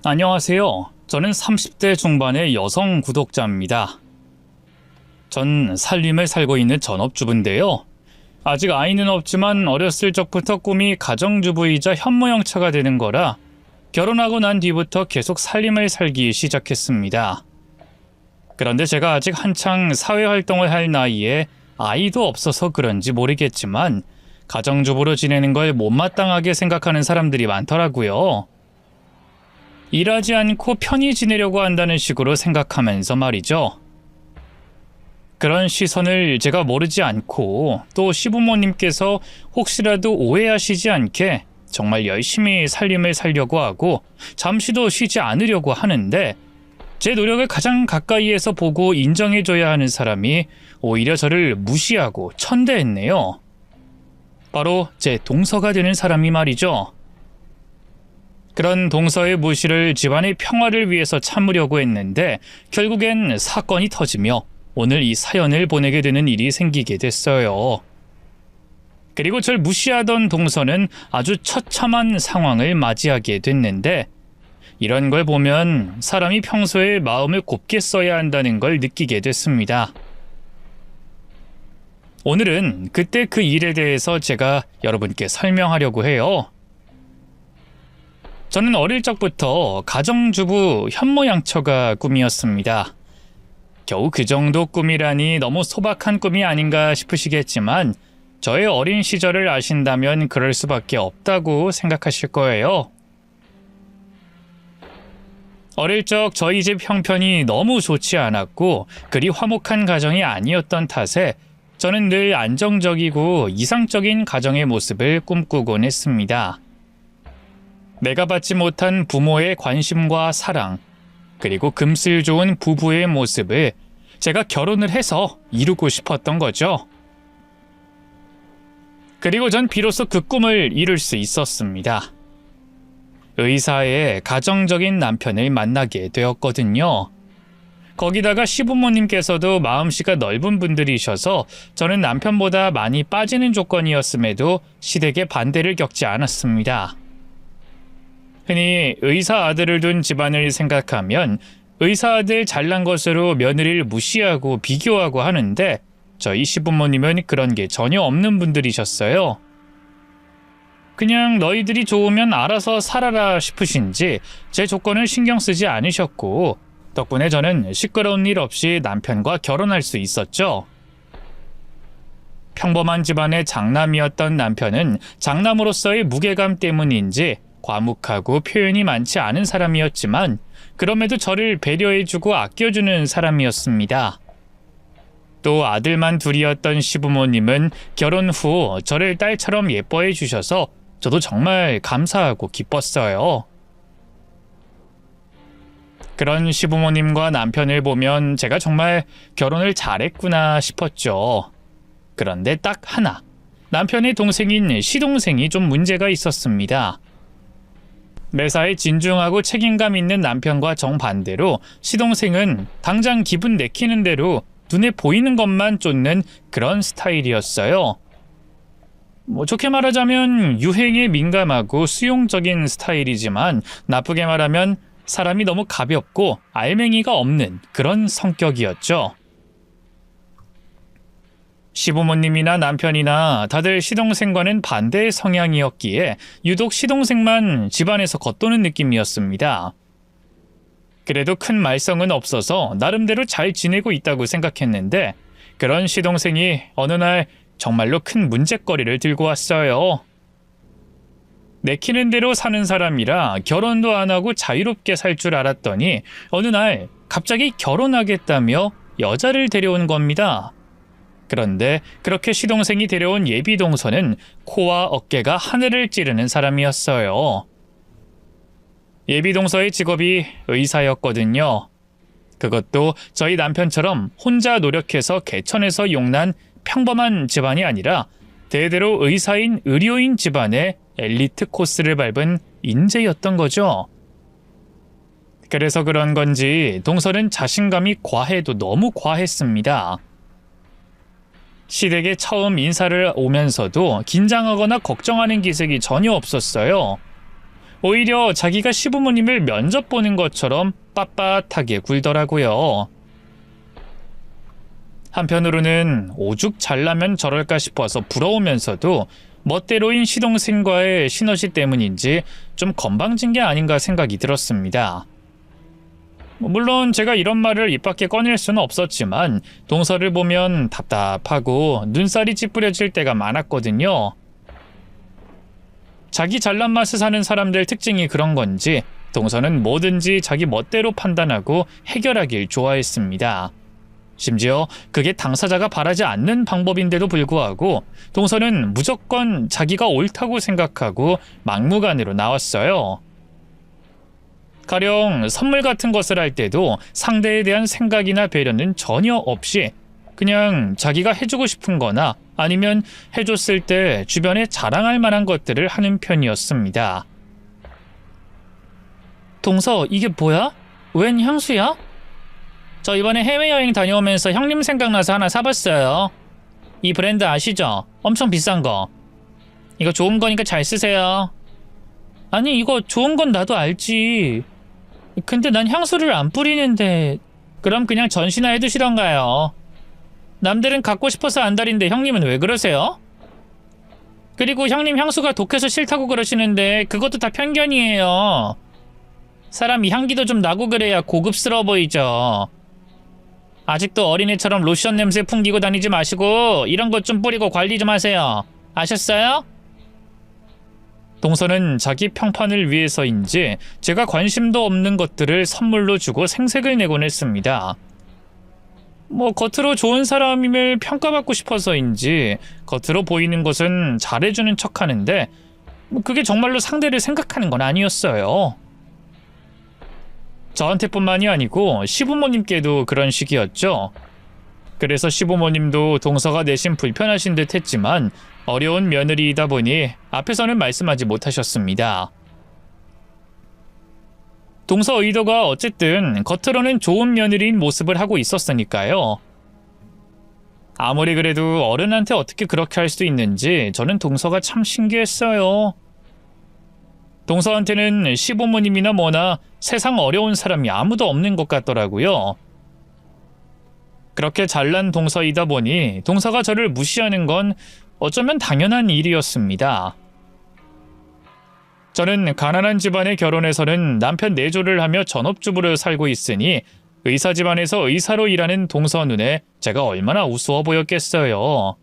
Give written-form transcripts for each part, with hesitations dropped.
안녕하세요. 저는 30대 중반의 여성 구독자입니다. 전 살림을 살고 있는 전업주부인데요. 아직 아이는 없지만 어렸을 적부터 꿈이 가정주부이자 현모양처가 되는 거라 결혼하고 난 뒤부터 계속 살림을 살기 시작했습니다. 그런데 제가 아직 한창 사회활동을 할 나이에 아이도 없어서 그런지 모르겠지만 가정주부로 지내는 걸 못마땅하게 생각하는 사람들이 많더라고요. 일하지 않고 편히 지내려고 한다는 식으로 생각하면서 말이죠. 그런 시선을 제가 모르지 않고 또 시부모님께서 혹시라도 오해하시지 않게 정말 열심히 살림을 살려고 하고 잠시도 쉬지 않으려고 하는데 제 노력을 가장 가까이에서 보고 인정해줘야 하는 사람이 오히려 저를 무시하고 천대했네요. 바로 제 동서가 되는 사람이 말이죠. 그런 동서의 무시를 집안의 평화를 위해서 참으려고 했는데 결국엔 사건이 터지며 오늘 이 사연을 보내게 되는 일이 생기게 됐어요. 그리고 절 무시하던 동서는 아주 처참한 상황을 맞이하게 됐는데 이런 걸 보면 사람이 평소에 마음을 곱게 써야 한다는 걸 느끼게 됐습니다. 오늘은 그때 그 일에 대해서 제가 여러분께 설명하려고 해요. 저는 어릴 적부터 가정주부 현모양처가 꿈이었습니다. 겨우 그 정도 꿈이라니 너무 소박한 꿈이 아닌가 싶으시겠지만 저의 어린 시절을 아신다면 그럴 수밖에 없다고 생각하실 거예요. 어릴 적 저희 집 형편이 너무 좋지 않았고 그리 화목한 가정이 아니었던 탓에 저는 늘 안정적이고 이상적인 가정의 모습을 꿈꾸곤 했습니다. 내가 받지 못한 부모의 관심과 사랑, 그리고 금슬 좋은 부부의 모습을 제가 결혼을 해서 이루고 싶었던 거죠. 그리고 전 비로소 그 꿈을 이룰 수 있었습니다. 의사의 가정적인 남편을 만나게 되었거든요. 거기다가 시부모님께서도 마음씨가 넓은 분들이셔서 저는 남편보다 많이 빠지는 조건이었음에도 시댁의 반대를 겪지 않았습니다. 흔히 의사 아들을 둔 집안을 생각하면 의사 아들 잘난 것으로 며느리를 무시하고 비교하고 하는데 저희 시부모님은 그런 게 전혀 없는 분들이셨어요. 그냥 너희들이 좋으면 알아서 살아라 싶으신지 제 조건을 신경 쓰지 않으셨고 덕분에 저는 시끄러운 일 없이 남편과 결혼할 수 있었죠. 평범한 집안의 장남이었던 남편은 장남으로서의 무게감 때문인지 과묵하고 표현이 많지 않은 사람이었지만 그럼에도 저를 배려해주고 아껴주는 사람이었습니다. 또 아들만 둘이었던 시부모님은 결혼 후 저를 딸처럼 예뻐해 주셔서 저도 정말 감사하고 기뻤어요. 그런 시부모님과 남편을 보면 제가 정말 결혼을 잘했구나 싶었죠. 그런데 딱 하나, 남편의 동생인 시동생이 좀 문제가 있었습니다. 매사에 진중하고 책임감 있는 남편과 정반대로 시동생은 당장 기분 내키는 대로 눈에 보이는 것만 쫓는 그런 스타일이었어요. 좋게 말하자면 유행에 민감하고 수용적인 스타일이지만 나쁘게 말하면 사람이 너무 가볍고 알맹이가 없는 그런 성격이었죠. 시부모님이나 남편이나 다들 시동생과는 반대의 성향이었기에 유독 시동생만 집안에서 겉도는 느낌이었습니다. 그래도 큰 말썽은 없어서 나름대로 잘 지내고 있다고 생각했는데 그런 시동생이 어느 날 정말로 큰 문제거리를 들고 왔어요. 내키는 대로 사는 사람이라 결혼도 안 하고 자유롭게 살 줄 알았더니 어느 날 갑자기 결혼하겠다며 여자를 데려온 겁니다. 그런데 그렇게 시동생이 데려온 예비동서는 코와 어깨가 하늘을 찌르는 사람이었어요. 예비동서의 직업이 의사였거든요. 그것도 저희 남편처럼 혼자 노력해서 개천에서 용난 평범한 집안이 아니라 대대로 의사인 의료인 집안의 엘리트 코스를 밟은 인재였던 거죠. 그래서 그런 건지 동서는 자신감이 과해도 너무 과했습니다. 시댁에 처음 인사를 오면서도 긴장하거나 걱정하는 기색이 전혀 없었어요. 오히려 자기가 시부모님을 면접 보는 것처럼 빳빳하게 굴더라고요. 한편으로는 오죽 잘나면 저럴까 싶어서 부러우면서도 멋대로인 시동생과의 시너지 때문인지 좀 건방진 게 아닌가 생각이 들었습니다. 물론 제가 이런 말을 입 밖에 꺼낼 수는 없었지만 동서를 보면 답답하고 눈살이 찌푸려질 때가 많았거든요. 자기 잘난 맛을 사는 사람들 특징이 그런 건지 동서는 뭐든지 자기 멋대로 판단하고 해결하길 좋아했습니다. 심지어 그게 당사자가 바라지 않는 방법인데도 불구하고 동서는 무조건 자기가 옳다고 생각하고 막무가내로 나왔어요. 가령 선물 같은 것을 할 때도 상대에 대한 생각이나 배려는 전혀 없이 그냥 자기가 해주고 싶은 거나 아니면 해줬을 때 주변에 자랑할 만한 것들을 하는 편이었습니다. 동서, 이게 뭐야? 웬 향수야? 저 이번에 해외여행 다녀오면서 형님 생각나서 하나 사봤어요. 이 브랜드 아시죠? 엄청 비싼 거. 이거 좋은 거니까 잘 쓰세요. 아니, 이거 좋은 건 나도 알지. 근데 난 향수를 안 뿌리는데. 그럼 그냥 전시나 해두시던가요. 남들은 갖고 싶어서 안달인데 형님은 왜 그러세요? 그리고 형님 향수가 독해서 싫다고 그러시는데 그것도 다 편견이에요. 사람이 향기도 좀 나고 그래야 고급스러워 보이죠. 아직도 어린애처럼 로션 냄새 풍기고 다니지 마시고 이런 것 좀 뿌리고 관리 좀 하세요. 아셨어요? 동서는 자기 평판을 위해서인지 제가 관심도 없는 것들을 선물로 주고 생색을 내곤 했습니다. 겉으로 좋은 사람임을 평가받고 싶어서인지 겉으로 보이는 것은 잘해주는 척하는데 그게 정말로 상대를 생각하는 건 아니었어요. 저한테뿐만이 아니고 시부모님께도 그런 식이었죠. 그래서 시부모님도 동서가 내심 불편하신 듯 했지만 어려운 며느리이다 보니 앞에서는 말씀하지 못하셨습니다. 동서 의도가 어쨌든 겉으로는 좋은 며느리인 모습을 하고 있었으니까요. 아무리 그래도 어른한테 어떻게 그렇게 할 수 있는지 저는 동서가 참 신기했어요. 동서한테는 시부모님이나 뭐나 세상 어려운 사람이 아무도 없는 것 같더라고요. 그렇게 잘난 동서이다 보니 동서가 저를 무시하는 건 어쩌면 당연한 일이었습니다. 저는 가난한 집안에 결혼해서는 남편 내조를 하며 전업주부로 살고 있으니 의사 집안에서 의사로 일하는 동서 눈에 제가 얼마나 우스워 보였겠어요.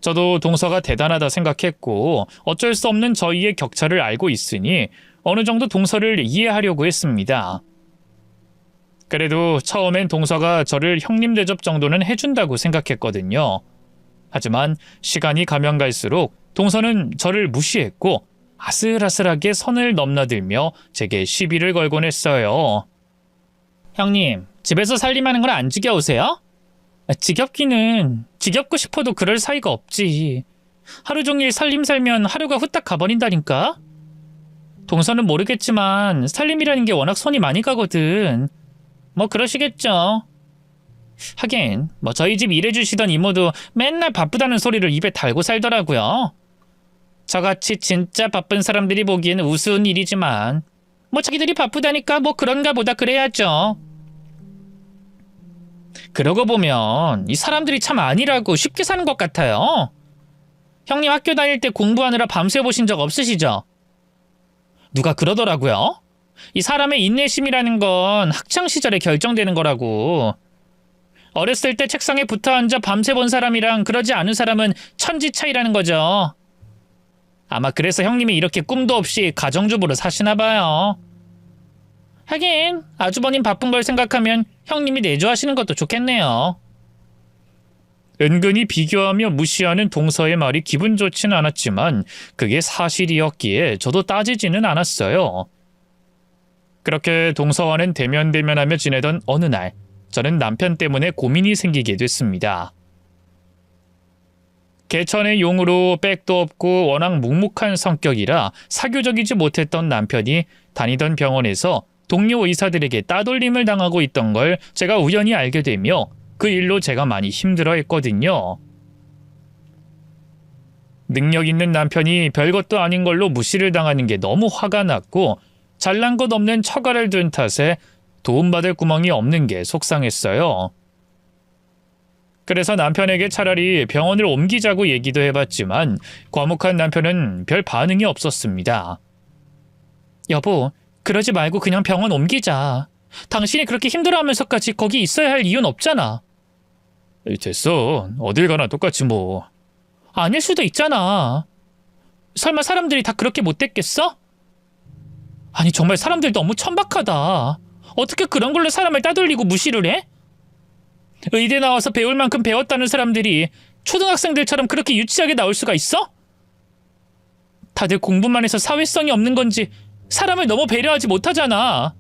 저도 동서가 대단하다 생각했고 어쩔 수 없는 저희의 격차를 알고 있으니 어느 정도 동서를 이해하려고 했습니다. 그래도 처음엔 동서가 저를 형님 대접 정도는 해준다고 생각했거든요. 하지만 시간이 가면 갈수록 동서는 저를 무시했고 아슬아슬하게 선을 넘나들며 제게 시비를 걸곤 했어요. 형님, 집에서 살림하는 걸 안 지겨우세요? 지겹고 싶어도 그럴 사이가 없지. 하루 종일 살림 살면 하루가 후딱 가버린다니까? 동서는 모르겠지만 살림이라는 게 워낙 손이 많이 가거든. 그러시겠죠. 하긴 저희 집 일해주시던 이모도 맨날 바쁘다는 소리를 입에 달고 살더라고요. 저같이 진짜 바쁜 사람들이 보기엔 우스운 일이지만 자기들이 바쁘다니까 그런가 보다 그래야죠. 그러고 보면 이 사람들이 참 안일하고 쉽게 사는 것 같아요. 형님 학교 다닐 때 공부하느라 밤새 보신 적 없으시죠? 누가 그러더라고요. 이 사람의 인내심이라는 건 학창시절에 결정되는 거라고. 어렸을 때 책상에 붙어 앉아 밤새 본 사람이랑 그러지 않은 사람은 천지 차이라는 거죠. 아마 그래서 형님이 이렇게 꿈도 없이 가정주부로 사시나 봐요. 하긴 아주버님 바쁜 걸 생각하면 형님이 내조하시는 것도 좋겠네요. 은근히 비교하며 무시하는 동서의 말이 기분 좋진 않았지만 그게 사실이었기에 저도 따지지는 않았어요. 그렇게 동서와는 대면대면하며 지내던 어느 날 저는 남편 때문에 고민이 생기게 됐습니다. 개천의 용으로 백도 없고 워낙 묵묵한 성격이라 사교적이지 못했던 남편이 다니던 병원에서 동료 의사들에게 따돌림을 당하고 있던 걸 제가 우연히 알게 되며 그 일로 제가 많이 힘들어했거든요. 능력 있는 남편이 별것도 아닌 걸로 무시를 당하는 게 너무 화가 났고 잘난 것 없는 처가를 둔 탓에 도움받을 구멍이 없는 게 속상했어요. 그래서 남편에게 차라리 병원을 옮기자고 얘기도 해봤지만 과묵한 남편은 별 반응이 없었습니다. 여보, 그러지 말고 그냥 병원 옮기자. 당신이 그렇게 힘들어하면서까지 거기 있어야 할 이유는 없잖아. 됐어. 어딜 가나 똑같이 뭐. 아닐 수도 있잖아. 설마 사람들이 다 그렇게 못됐겠어? 아니 정말 사람들 너무 천박하다. 어떻게 그런 걸로 사람을 따돌리고 무시를 해? 의대 나와서 배울 만큼 배웠다는 사람들이 초등학생들처럼 그렇게 유치하게 나올 수가 있어? 다들 공부만 해서 사회성이 없는 건지 사람을 너무 배려하지 못하잖아.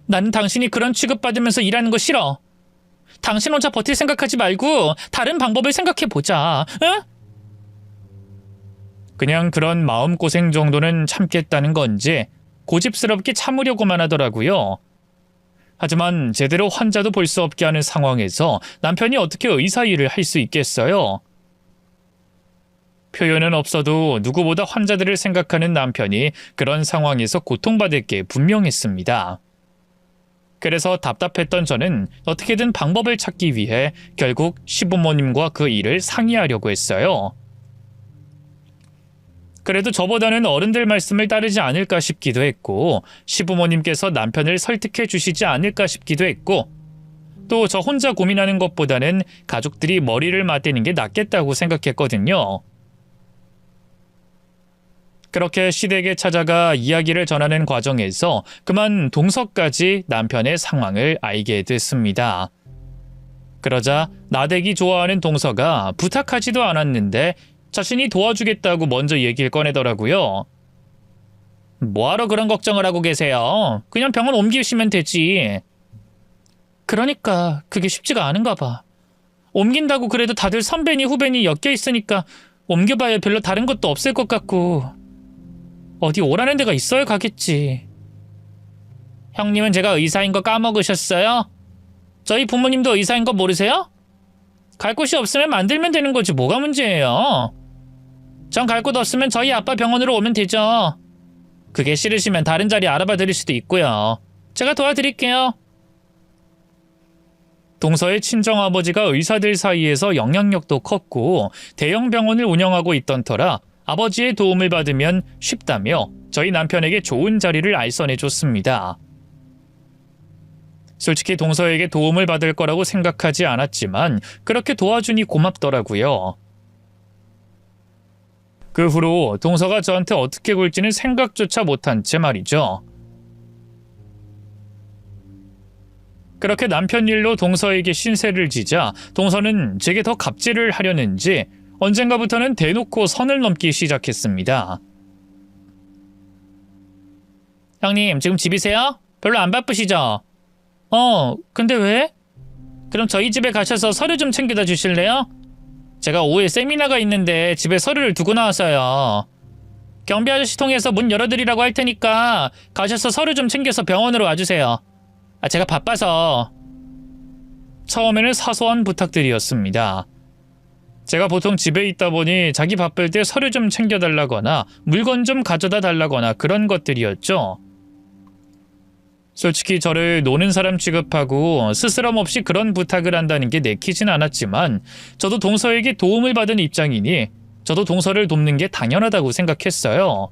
나는 당신이 그런 취급받으면서 일하는 거 싫어. 당신 혼자 버틸 생각하지 말고 다른 방법을 생각해보자. 응? 그냥 그런 마음고생 정도는 참겠다는 건지 고집스럽게 참으려고만 하더라고요. 하지만 제대로 환자도 볼 수 없게 하는 상황에서 남편이 어떻게 의사 일을 할 수 있겠어요? 표현은 없어도 누구보다 환자들을 생각하는 남편이 그런 상황에서 고통받을 게 분명했습니다. 그래서 답답했던 저는 어떻게든 방법을 찾기 위해 결국 시부모님과 그 일을 상의하려고 했어요. 그래도 저보다는 어른들 말씀을 따르지 않을까 싶기도 했고 시부모님께서 남편을 설득해 주시지 않을까 싶기도 했고 또 저 혼자 고민하는 것보다는 가족들이 머리를 맞대는 게 낫겠다고 생각했거든요. 그렇게 시댁에 찾아가 이야기를 전하는 과정에서 그만 동서까지 남편의 상황을 알게 됐습니다. 그러자 나대기 좋아하는 동서가 부탁하지도 않았는데 자신이 도와주겠다고 먼저 얘기를 꺼내더라고요. 뭐하러 그런 걱정을 하고 계세요? 그냥 병원 옮기시면 되지. 그러니까 그게 쉽지가 않은가 봐. 옮긴다고 그래도 다들 선배니 후배니 엮여 있으니까 옮겨봐야 별로 다른 것도 없을 것 같고 어디 오라는 데가 있어야 가겠지. 형님은 제가 의사인 거 까먹으셨어요? 저희 부모님도 의사인 거 모르세요? 갈 곳이 없으면 만들면 되는 거지 뭐가 문제예요. 전 갈 곳 없으면 저희 아빠 병원으로 오면 되죠. 그게 싫으시면 다른 자리 알아봐 드릴 수도 있고요. 제가 도와드릴게요. 동서의 친정아버지가 의사들 사이에서 영향력도 컸고 대형 병원을 운영하고 있던 터라 아버지의 도움을 받으면 쉽다며 저희 남편에게 좋은 자리를 알선해줬습니다. 솔직히 동서에게 도움을 받을 거라고 생각하지 않았지만 그렇게 도와주니 고맙더라고요. 그 후로 동서가 저한테 어떻게 굴지는 생각조차 못한 채 말이죠. 그렇게 남편 일로 동서에게 신세를 지자 동서는 제게 더 갑질을 하려는지 언젠가부터는 대놓고 선을 넘기 시작했습니다. 형님, 지금 집이세요? 별로 안 바쁘시죠? 근데 왜? 그럼 저희 집에 가셔서 서류 좀 챙겨다 주실래요? 제가 오후에 세미나가 있는데 집에 서류를 두고 나왔어요. 경비 아저씨 통해서 문 열어드리라고 할 테니까 가셔서 서류 좀 챙겨서 병원으로 와주세요. 제가 바빠서. 처음에는 사소한 부탁들이었습니다. 제가 보통 집에 있다 보니 자기 바쁠 때 서류 좀 챙겨달라거나 물건 좀 가져다 달라거나 그런 것들이었죠. 솔직히 저를 노는 사람 취급하고 스스럼 없이 그런 부탁을 한다는 게 내키진 않았지만 저도 동서에게 도움을 받은 입장이니 저도 동서를 돕는 게 당연하다고 생각했어요.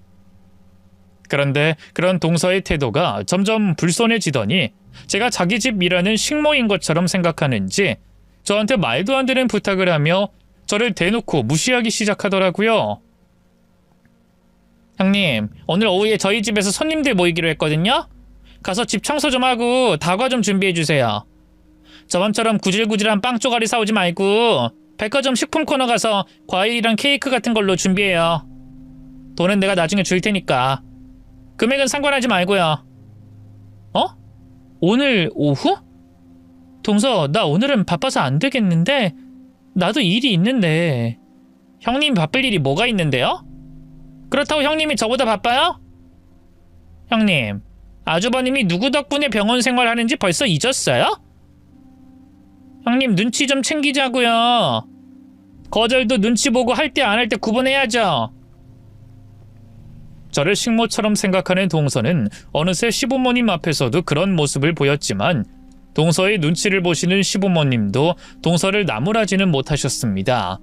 그런데 그런 동서의 태도가 점점 불손해지더니 제가 자기 집 일하는 식모인 것처럼 생각하는지 저한테 말도 안 되는 부탁을 하며 저를 대놓고 무시하기 시작하더라고요. 형님, 오늘 오후에 저희 집에서 손님들 모이기로 했거든요? 가서 집 청소 좀 하고 다과 좀 준비해주세요. 저번처럼 구질구질한 빵 쪼가리 사오지 말고 백화점 식품 코너 가서 과일이랑 케이크 같은 걸로 준비해요. 돈은 내가 나중에 줄 테니까. 금액은 상관하지 말고요. 오늘 오후? 동서, 나 오늘은 바빠서 안 되겠는데 나도 일이 있는데. 형님 바쁠 일이 뭐가 있는데요? 그렇다고 형님이 저보다 바빠요? 형님, 아주버님이 누구 덕분에 병원 생활하는지 벌써 잊었어요? 형님 눈치 좀 챙기자고요. 거절도 눈치 보고 할 때 안 할 때 구분해야죠. 저를 식모처럼 생각하는 동서는 어느새 시부모님 앞에서도 그런 모습을 보였지만 동서의 눈치를 보시는 시부모님도 동서를 나무라지는 못하셨습니다.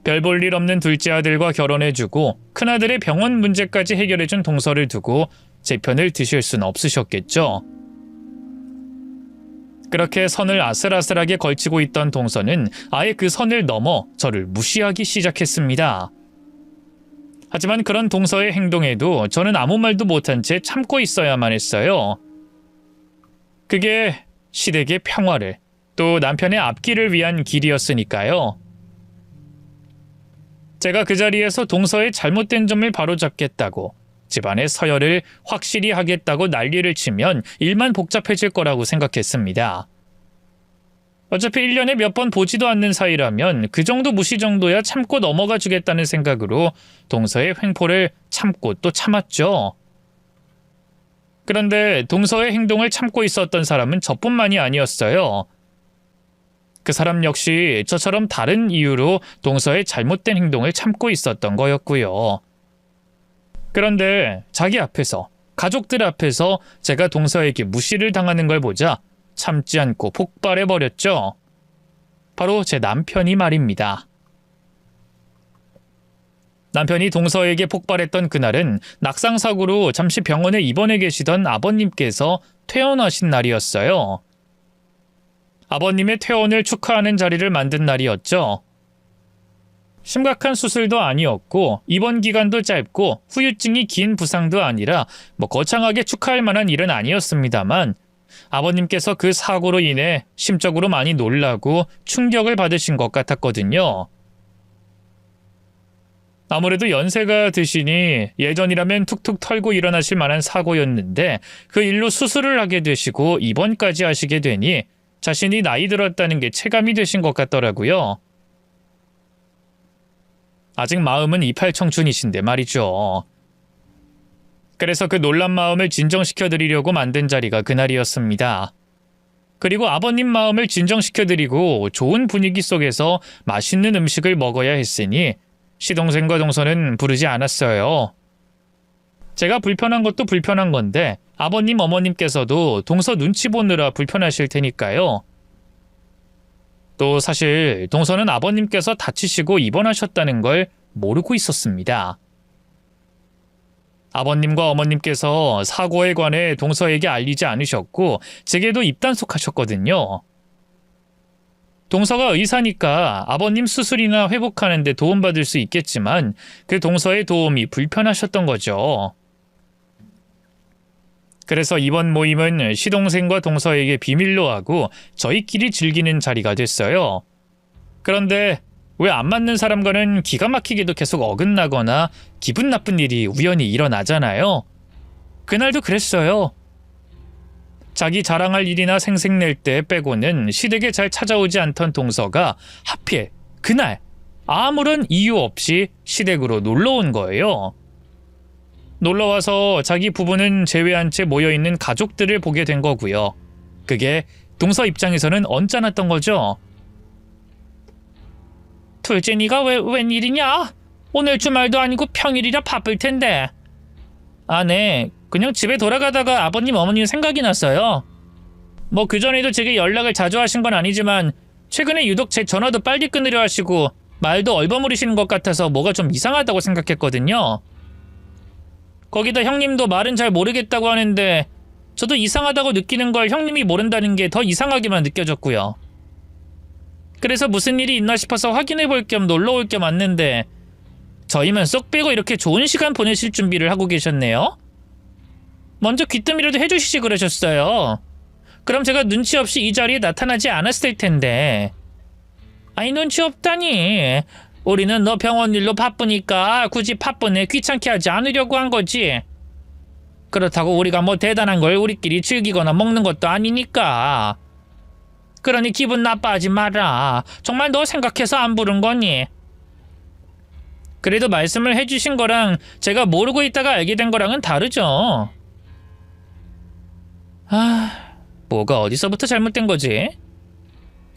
별 볼 일 없는 둘째 아들과 결혼해주고 큰아들의 병원 문제까지 해결해준 동서를 두고 제 편을 드실 순 없으셨겠죠. 그렇게 선을 아슬아슬하게 걸치고 있던 동서는 아예 그 선을 넘어 저를 무시하기 시작했습니다. 하지만 그런 동서의 행동에도 저는 아무 말도 못한 채 참고 있어야만 했어요. 그게 시댁의 평화를, 또 남편의 앞길을 위한 길이었으니까요. 제가 그 자리에서 동서의 잘못된 점을 바로잡겠다고, 집안의 서열을 확실히 하겠다고 난리를 치면 일만 복잡해질 거라고 생각했습니다. 어차피 1년에 몇 번 보지도 않는 사이라면 그 정도 무시 정도야 참고 넘어가 주겠다는 생각으로 동서의 횡포를 참고 또 참았죠. 그런데 동서의 행동을 참고 있었던 사람은 저뿐만이 아니었어요. 그 사람 역시 저처럼 다른 이유로 동서의 잘못된 행동을 참고 있었던 거였고요. 그런데 자기 앞에서, 가족들 앞에서 제가 동서에게 무시를 당하는 걸 보자 참지 않고 폭발해버렸죠. 바로 제 남편이 말입니다. 남편이 동서에게 폭발했던 그날은 낙상사고로 잠시 병원에 입원해 계시던 아버님께서 퇴원하신 날이었어요. 아버님의 퇴원을 축하하는 자리를 만든 날이었죠. 심각한 수술도 아니었고 입원 기간도 짧고 후유증이 긴 부상도 아니라 거창하게 축하할 만한 일은 아니었습니다만 아버님께서 그 사고로 인해 심적으로 많이 놀라고 충격을 받으신 것 같았거든요. 아무래도 연세가 드시니 예전이라면 툭툭 털고 일어나실 만한 사고였는데 그 일로 수술을 하게 되시고 입원까지 하시게 되니 자신이 나이 들었다는 게 체감이 되신 것 같더라고요. 아직 마음은 이팔 청춘이신데 말이죠. 그래서 그 놀란 마음을 진정시켜드리려고 만든 자리가 그날이었습니다. 그리고 아버님 마음을 진정시켜드리고 좋은 분위기 속에서 맛있는 음식을 먹어야 했으니 시동생과 동서는 부르지 않았어요. 제가 불편한 것도 불편한 건데 아버님 어머님께서도 동서 눈치 보느라 불편하실 테니까요. 또 사실 동서는 아버님께서 다치시고 입원하셨다는 걸 모르고 있었습니다. 아버님과 어머님께서 사고에 관해 동서에게 알리지 않으셨고 제게도 입단속하셨거든요. 동서가 의사니까 아버님 수술이나 회복하는 데 도움받을 수 있겠지만 그 동서의 도움이 불편하셨던 거죠. 그래서 이번 모임은 시동생과 동서에게 비밀로 하고 저희끼리 즐기는 자리가 됐어요. 그런데 왜 안 맞는 사람과는 기가 막히게도 계속 어긋나거나 기분 나쁜 일이 우연히 일어나잖아요. 그날도 그랬어요. 자기 자랑할 일이나 생색낼 때 빼고는 시댁에 잘 찾아오지 않던 동서가 하필 그날 아무런 이유 없이 시댁으로 놀러온 거예요. 놀러와서 자기 부부는 제외한 채 모여있는 가족들을 보게 된 거고요. 그게 동서 입장에서는 언짢았던 거죠. 둘째 니가 웬일이냐? 오늘 주말도 아니고 평일이라 바쁠 텐데. 아, 네. 그냥 집에 돌아가다가 아버님 어머님 생각이 났어요. 그전에도 제게 연락을 자주 하신 건 아니지만 최근에 유독 제 전화도 빨리 끊으려 하시고 말도 얼버무리시는 것 같아서 뭐가 좀 이상하다고 생각했거든요. 거기다 형님도 말은 잘 모르겠다고 하는데 저도 이상하다고 느끼는 걸 형님이 모른다는 게 더 이상하게만 느껴졌고요. 그래서 무슨 일이 있나 싶어서 확인해 볼 겸 놀러 올 겸 왔는데 저희만 쏙 빼고 이렇게 좋은 시간 보내실 준비를 하고 계셨네요. 먼저 귀뜸이라도 해주시지 그러셨어요. 그럼 제가 눈치 없이 이 자리에 나타나지 않았을 텐데. 아니 눈치 없다니. 우리는 너 병원 일로 바쁘니까 굳이 바쁘네 귀찮게 하지 않으려고 한 거지. 그렇다고 우리가 대단한 걸 우리끼리 즐기거나 먹는 것도 아니니까. 그러니 기분 나빠하지 마라. 정말 너 생각해서 안 부른 거니? 그래도 말씀을 해주신 거랑 제가 모르고 있다가 알게 된 거랑은 다르죠. 뭐가 어디서부터 잘못된 거지?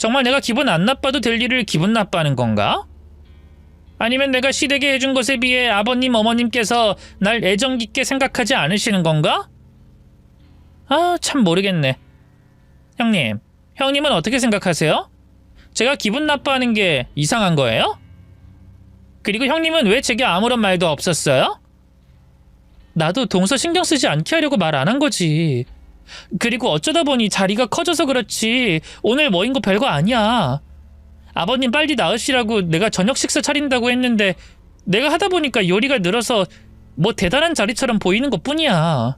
정말 내가 기분 안 나빠도 될 일을 기분 나빠하는 건가? 아니면 내가 시댁에 해준 것에 비해 아버님, 어머님께서 날 애정 깊게 생각하지 않으시는 건가? 아, 참 모르겠네. 형님은 어떻게 생각하세요? 제가 기분 나빠하는 게 이상한 거예요? 그리고 형님은 왜 제게 아무런 말도 없었어요? 나도 동서 신경 쓰지 않게 하려고 말 안 한 거지. 그리고 어쩌다 보니 자리가 커져서 그렇지 오늘 모인 거 별거 아니야. 아버님 빨리 나으시라고 내가 저녁 식사 차린다고 했는데 내가 하다 보니까 요리가 늘어서 뭐 대단한 자리처럼 보이는 것뿐이야.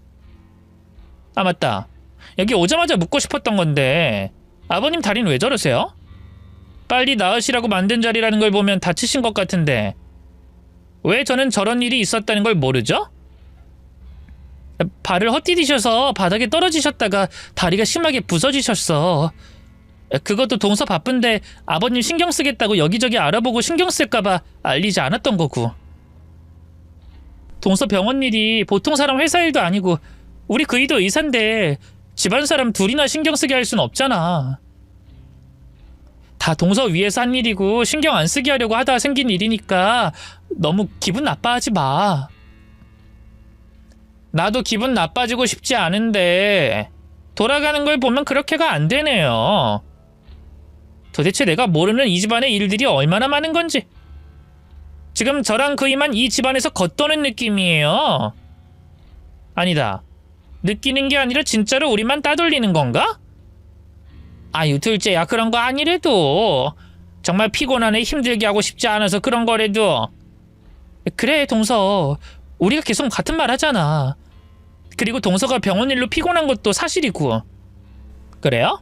아, 맞다. 여기 오자마자 묻고 싶었던 건데 아버님 다리는 왜 저러세요? 빨리 나으시라고 만든 자리라는 걸 보면 다치신 것 같은데 왜 저는 저런 일이 있었다는 걸 모르죠? 발을 헛디디셔서 바닥에 떨어지셨다가 다리가 심하게 부서지셨어. 그것도 동서 바쁜데 아버님 신경 쓰겠다고 여기저기 알아보고 신경 쓸까봐 알리지 않았던 거고. 동서 병원 일이 보통 사람 회사 일도 아니고 우리 그이도 의사인데 집안 사람 둘이나 신경 쓰게 할 순 없잖아. 다 동서 위에서 한 일이고 신경 안 쓰게 하려고 하다 생긴 일이니까 너무 기분 나빠하지 마. 나도 기분 나빠지고 싶지 않은데 돌아가는 걸 보면 그렇게가 안 되네요. 도대체 내가 모르는 이 집안의 일들이 얼마나 많은 건지. 지금 저랑 그이만 이 집안에서 겉도는 느낌이에요. 아니다. 느끼는 게 아니라 진짜로 우리만 따돌리는 건가? 아유, 둘째야, 그런 거 아니래도. 정말 피곤하네, 힘들게 하고 싶지 않아서 그런 거래도. 그래, 동서. 우리가 계속 같은 말 하잖아. 그리고 동서가 병원 일로 피곤한 것도 사실이고. 그래요?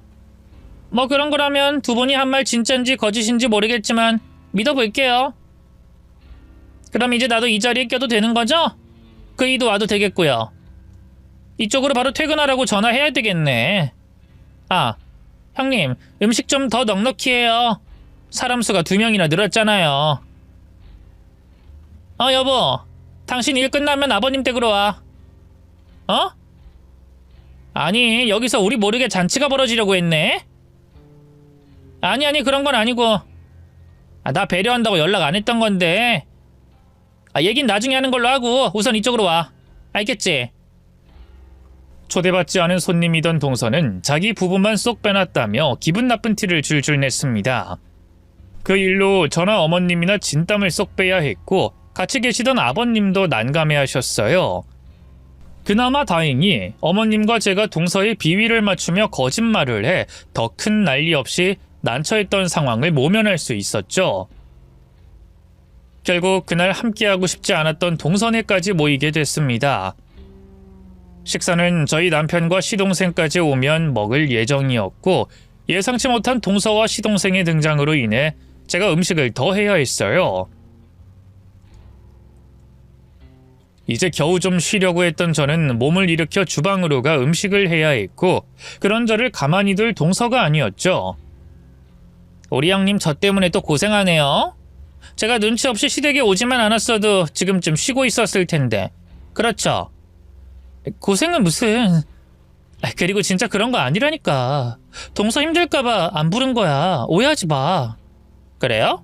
뭐 그런 거라면 두 분이 한 말 진짠지 거짓인지 모르겠지만 믿어볼게요. 그럼 이제 나도 이 자리에 껴도 되는 거죠? 그이도 와도 되겠고요. 이쪽으로 바로 퇴근하라고 전화해야 되겠네. 아, 형님, 음식 좀 더 넉넉히 해요. 사람 수가 2명이나 늘었잖아요. 여보. 당신 일 끝나면 아버님 댁으로 와. 어? 아니, 여기서 우리 모르게 잔치가 벌어지려고 했네? 아니, 그런 건 아니고. 나 배려한다고 연락 안 했던 건데. 얘긴 나중에 하는 걸로 하고 우선 이쪽으로 와. 알겠지? 초대받지 않은 손님이던 동서는 자기 부부만 쏙 빼놨다며 기분 나쁜 티를 줄줄 냈습니다. 그 일로 저나 어머님이나 진땀을 쏙 빼야 했고 같이 계시던 아버님도 난감해하셨어요. 그나마 다행히 어머님과 제가 동서의 비위를 맞추며 거짓말을 해 더 큰 난리 없이 난처했던 상황을 모면할 수 있었죠. 결국 그날 함께하고 싶지 않았던 동서네까지 모이게 됐습니다. 식사는 저희 남편과 시동생까지 오면 먹을 예정이었고 예상치 못한 동서와 시동생의 등장으로 인해 제가 음식을 더 해야 했어요. 이제 겨우 좀 쉬려고 했던 저는 몸을 일으켜 주방으로 가 음식을 해야 했고 그런 저를 가만히 둘 동서가 아니었죠. 우리 형님 저 때문에 또 고생하네요. 제가 눈치 없이 시댁에 오지만 않았어도 지금쯤 쉬고 있었을 텐데. 그렇죠? 고생은 무슨... 그리고 진짜 그런 거 아니라니까. 동서 힘들까봐 안 부른 거야. 오해하지 마. 그래요?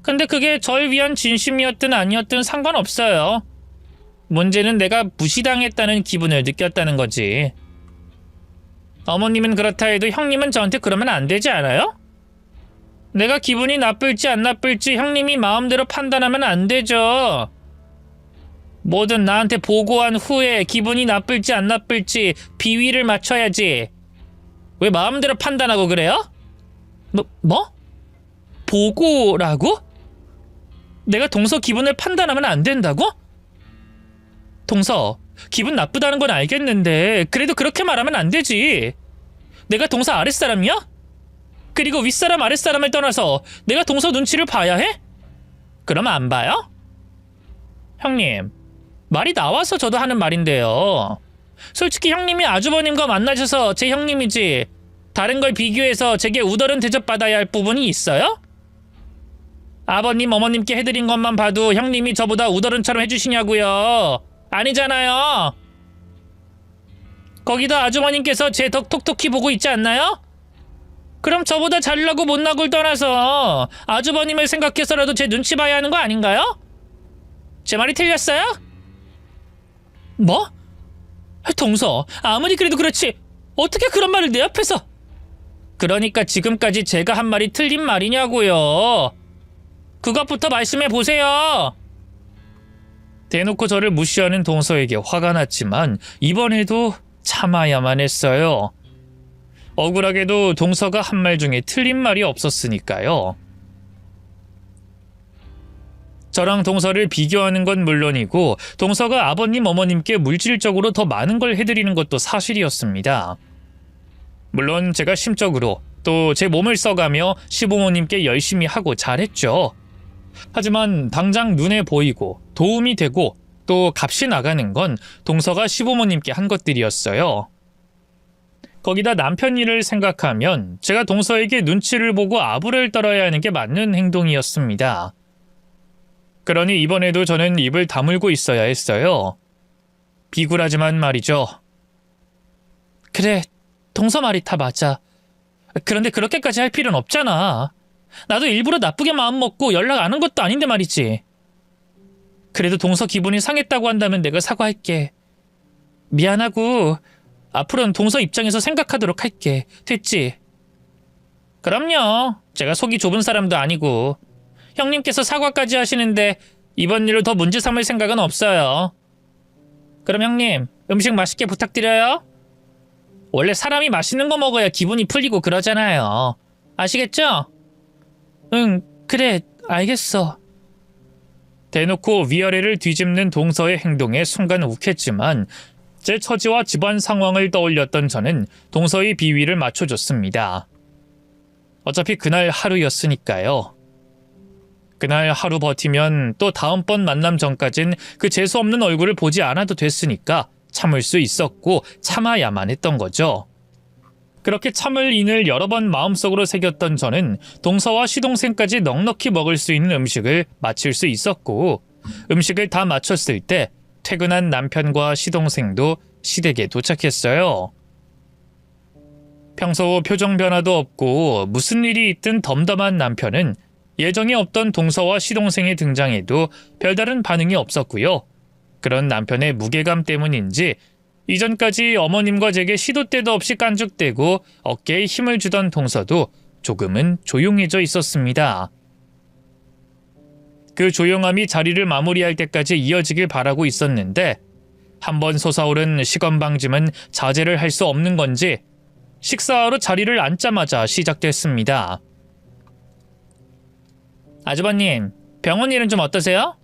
근데 그게 절 위한 진심이었든 아니었든 상관없어요. 문제는 내가 무시당했다는 기분을 느꼈다는 거지. 어머님은 그렇다 해도 형님은 저한테 그러면 안 되지 않아요? 내가 기분이 나쁠지 안 나쁠지 형님이 마음대로 판단하면 안 되죠. 뭐든 나한테 보고한 후에 기분이 나쁠지 안 나쁠지 비위를 맞춰야지. 왜 마음대로 판단하고 그래요? 뭐? 보고라고? 내가 동서 기분을 판단하면 안 된다고? 동서, 기분 나쁘다는 건 알겠는데 그래도 그렇게 말하면 안 되지. 내가 동서 아랫사람이야? 그리고 윗사람 아랫사람을 떠나서 내가 동서 눈치를 봐야 해? 그럼 안 봐요? 형님, 말이 나와서 저도 하는 말인데요. 솔직히 형님이 아주버님과 만나셔서 제 형님이지 다른 걸 비교해서 제게 우더른 대접받아야 할 부분이 있어요? 아버님, 어머님께 해드린 것만 봐도 형님이 저보다 우더른처럼 해주시냐고요. 아니잖아요. 거기다 아주머님께서 제 덕 톡톡히 보고 있지 않나요? 그럼 저보다 잘나고 못나고를 떠나서 아주버님을 생각해서라도 제 눈치 봐야 하는 거 아닌가요? 제 말이 틀렸어요? 뭐? 동서, 아무리 그래도 그렇지 어떻게 그런 말을 내 앞에서... 그러니까 지금까지 제가 한 말이 틀린 말이냐고요. 그것부터 말씀해 보세요. 대놓고 저를 무시하는 동서에게 화가 났지만 이번에도 참아야만 했어요. 억울하게도 동서가 한 말 중에 틀린 말이 없었으니까요. 저랑 동서를 비교하는 건 물론이고 동서가 아버님 어머님께 물질적으로 더 많은 걸 해드리는 것도 사실이었습니다. 물론 제가 심적으로 또 제 몸을 써가며 시부모님께 열심히 하고 잘했죠. 하지만 당장 눈에 보이고 도움이 되고 또 값이 나가는 건 동서가 시부모님께 한 것들이었어요. 거기다 남편 일을 생각하면 제가 동서에게 눈치를 보고 아부를 떨어야 하는 게 맞는 행동이었습니다. 그러니 이번에도 저는 입을 다물고 있어야 했어요. 비굴하지만 말이죠. 그래, 동서 말이 다 맞아. 그런데 그렇게까지 할 필요는 없잖아. 나도 일부러 나쁘게 마음먹고 연락 안 한 것도 아닌데 말이지. 그래도 동서 기분이 상했다고 한다면 내가 사과할게. 미안하고 앞으로는 동서 입장에서 생각하도록 할게. 됐지? 그럼요. 제가 속이 좁은 사람도 아니고 형님께서 사과까지 하시는데 이번 일을 더 문제 삼을 생각은 없어요. 그럼 형님, 음식 맛있게 부탁드려요. 원래 사람이 맛있는 거 먹어야 기분이 풀리고 그러잖아요. 아시겠죠? 응, 그래, 알겠어. 대놓고 위아래를 뒤집는 동서의 행동에 순간 욱했지만 제 처지와 집안 상황을 떠올렸던 저는 동서의 비위를 맞춰줬습니다. 어차피 그날 하루였으니까요. 그날 하루 버티면 또 다음번 만남 전까진 그 재수없는 얼굴을 보지 않아도 됐으니까 참을 수 있었고 참아야만 했던 거죠. 그렇게 참을 인을 여러 번 마음속으로 새겼던 저는 동서와 시동생까지 넉넉히 먹을 수 있는 음식을 마칠 수 있었고 음식을 다 마쳤을 때 퇴근한 남편과 시동생도 시댁에 도착했어요. 평소 표정 변화도 없고 무슨 일이 있든 덤덤한 남편은 예정에 없던 동서와 시동생의 등장에도 별다른 반응이 없었고요. 그런 남편의 무게감 때문인지 이전까지 어머님과 제게 시도 때도 없이 깐죽대고 어깨에 힘을 주던 동서도 조금은 조용해져 있었습니다. 그 조용함이 자리를 마무리할 때까지 이어지길 바라고 있었는데 한번 솟아오른 시건방짐은 자제를 할 수 없는 건지 식사하러 자리를 앉자마자 시작됐습니다. 아주버님, 병원 일은 좀 어떠세요?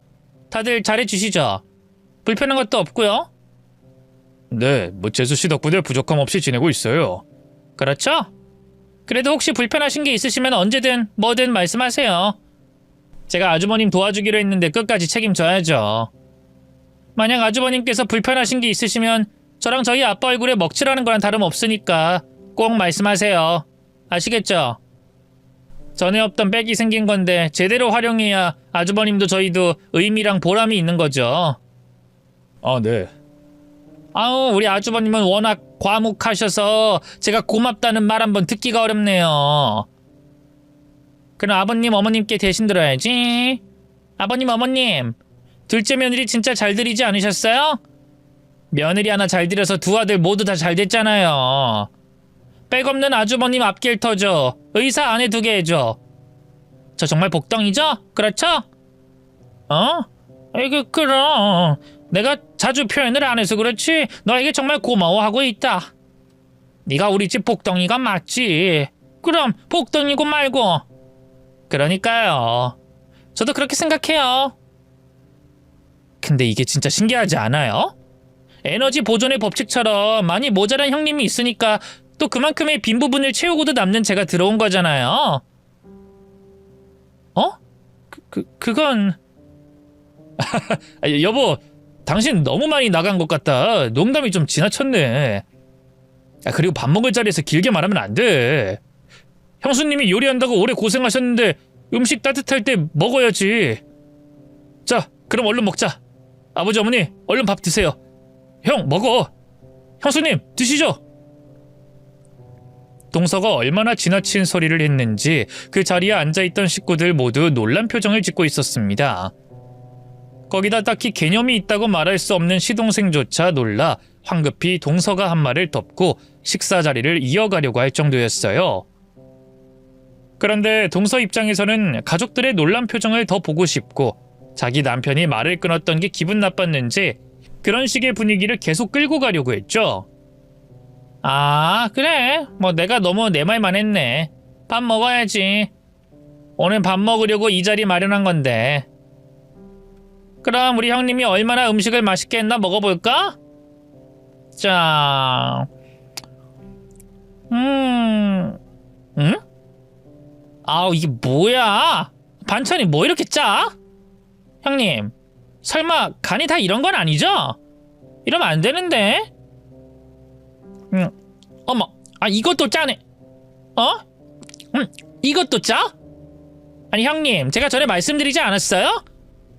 다들 잘해주시죠? 불편한 것도 없고요? 네, 재수씨 덕분에 부족함 없이 지내고 있어요. 그렇죠? 그래도 혹시 불편하신 게 있으시면 언제든 뭐든 말씀하세요. 제가 아주버님 도와주기로 했는데 끝까지 책임져야죠. 만약 아주버님께서 불편하신 게 있으시면 저랑 저희 아빠 얼굴에 먹칠하는 거랑 다름없으니까 꼭 말씀하세요. 아시겠죠? 전에 없던 빽이 생긴 건데 제대로 활용해야 아주버님도 저희도 의미랑 보람이 있는 거죠. 아, 네. 아우, 우리 아주버님은 워낙 과묵하셔서 제가 고맙다는 말 한번 듣기가 어렵네요. 그럼 아버님, 어머님께 대신 들어야지. 아버님, 어머님, 둘째 며느리 진짜 잘 들이지 않으셨어요? 며느리 하나 잘 들여서 두 아들 모두 다 잘 됐잖아요. 백없는 아주버님 앞길 터져 의사 아내 2개 해줘. 저 정말 복덩이죠? 그렇죠? 그럼 내가 자주 표현을 안 해서 그렇지 너에게 정말 고마워하고 있다. 네가 우리 집 복덩이가 맞지. 그럼 복덩이고 말고. 그러니까요. 저도 그렇게 생각해요. 근데 이게 진짜 신기하지 않아요? 에너지 보존의 법칙처럼 많이 모자란 형님이 있으니까 또 그만큼의 빈 부분을 채우고도 남는 제가 들어온 거잖아요. 그건... 여보, 당신 너무 많이 나간 것 같다. 농담이 좀 지나쳤네. 그리고 밥 먹을 자리에서 길게 말하면 안 돼. 형수님이 요리한다고 오래 고생하셨는데 음식 따뜻할 때 먹어야지. 자, 그럼 얼른 먹자. 아버지, 어머니, 얼른 밥 드세요. 형, 먹어. 형수님, 드시죠. 동서가 얼마나 지나친 소리를 했는지 그 자리에 앉아있던 식구들 모두 놀란 표정을 짓고 있었습니다. 거기다 딱히 개념이 있다고 말할 수 없는 시동생조차 놀라 황급히 동서가 한 말을 덮고 식사 자리를 이어가려고 할 정도였어요. 그런데 동서 입장에서는 가족들의 놀란 표정을 더 보고 싶고 자기 남편이 말을 끊었던 게 기분 나빴는지 그런 식의 분위기를 계속 끌고 가려고 했죠. 아, 그래. 뭐 내가 너무 내 말만 했네. 밥 먹어야지. 오늘 밥 먹으려고 이 자리 마련한 건데. 그럼 우리 형님이 얼마나 음식을 맛있게 했나 먹어볼까? 자, 응? 아우, 이게 뭐야? 반찬이 뭐 이렇게 짜? 형님, 설마 간이 다 이런 건 아니죠? 이러면 안 되는데? 어머, 아, 이것도 짜네. 어? 이것도 짜? 아니, 형님, 제가 전에 말씀드리지 않았어요?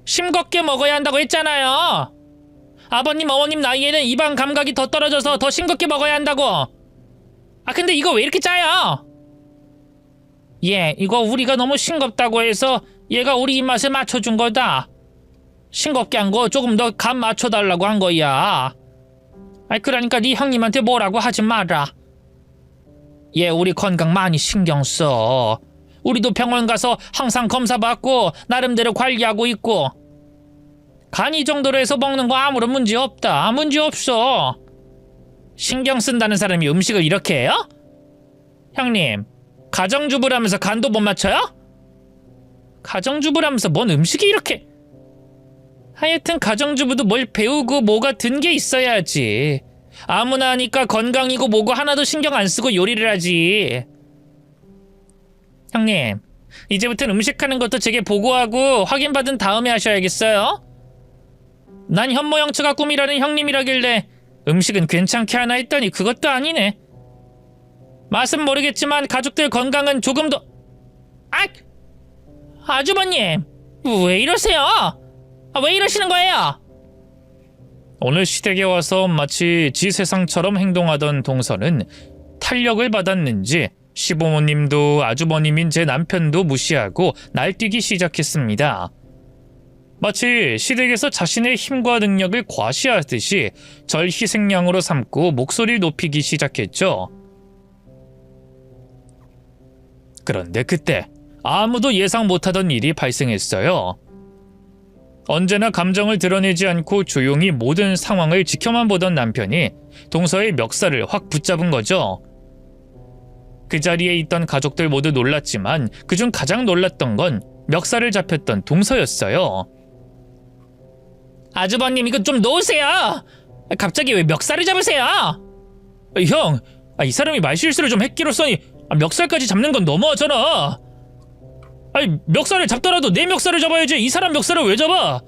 싱겁게 먹어야 한다고 했잖아요. 아버님, 어머님 나이에는 입안 감각이 더 떨어져서 더 싱겁게 먹어야 한다고. 아, 근데 이거 왜 이렇게 짜요? 예, 이거 우리가 너무 싱겁다고 해서 얘가 우리 입맛에 맞춰준 거다. 싱겁게 한 거 조금 더 간 맞춰달라고 한 거야. 아이, 그러니까 네 형님한테 뭐라고 하지 마라. 얘 우리 건강 많이 신경 써. 우리도 병원 가서 항상 검사 받고 나름대로 관리하고 있고. 간 이 정도로 해서 먹는 거 아무런 문제 없다. 문제 없어. 신경 쓴다는 사람이 음식을 이렇게 해요? 형님, 가정주부라면서 간도 못 맞춰요? 가정주부라면서 뭔 음식이 이렇게... 하여튼 가정주부도 뭘 배우고 뭐가 든 게 있어야지. 아무나 하니까 건강이고 뭐고 하나도 신경 안 쓰고 요리를 하지. 형님, 이제부터는 음식하는 것도 제게 보고하고 확인받은 다음에 하셔야겠어요? 난 현모양처가 꿈이라는 형님이라길래 음식은 괜찮게 하나 했더니 그것도 아니네. 맛은 모르겠지만 가족들 건강은 조금 더... 아! 아주버님, 왜 이러세요? 아, 왜 이러시는 거예요? 오늘 시댁에 와서 마치 지 세상처럼 행동하던 동서는 탄력을 받았는지 시부모님도 아주버님인 제 남편도 무시하고 날뛰기 시작했습니다. 마치 시댁에서 자신의 힘과 능력을 과시하듯이 절 희생양으로 삼고 목소리를 높이기 시작했죠. 그런데 그때 아무도 예상 못하던 일이 발생했어요. 언제나 감정을 드러내지 않고 조용히 모든 상황을 지켜만 보던 남편이 동서의 멱살을 확 붙잡은 거죠. 그 자리에 있던 가족들 모두 놀랐지만 그중 가장 놀랐던 건 멱살을 잡혔던 동서였어요. 아주버님, 이거 좀 놓으세요. 갑자기 왜 멱살을 잡으세요? 형, 이 사람이 말실수를 좀 했기로써니 멱살까지 잡는 건 너무하잖아. 아니, 멱살을 잡더라도 내 멱살을 잡아야지. 이 사람 멱살을 왜 잡아?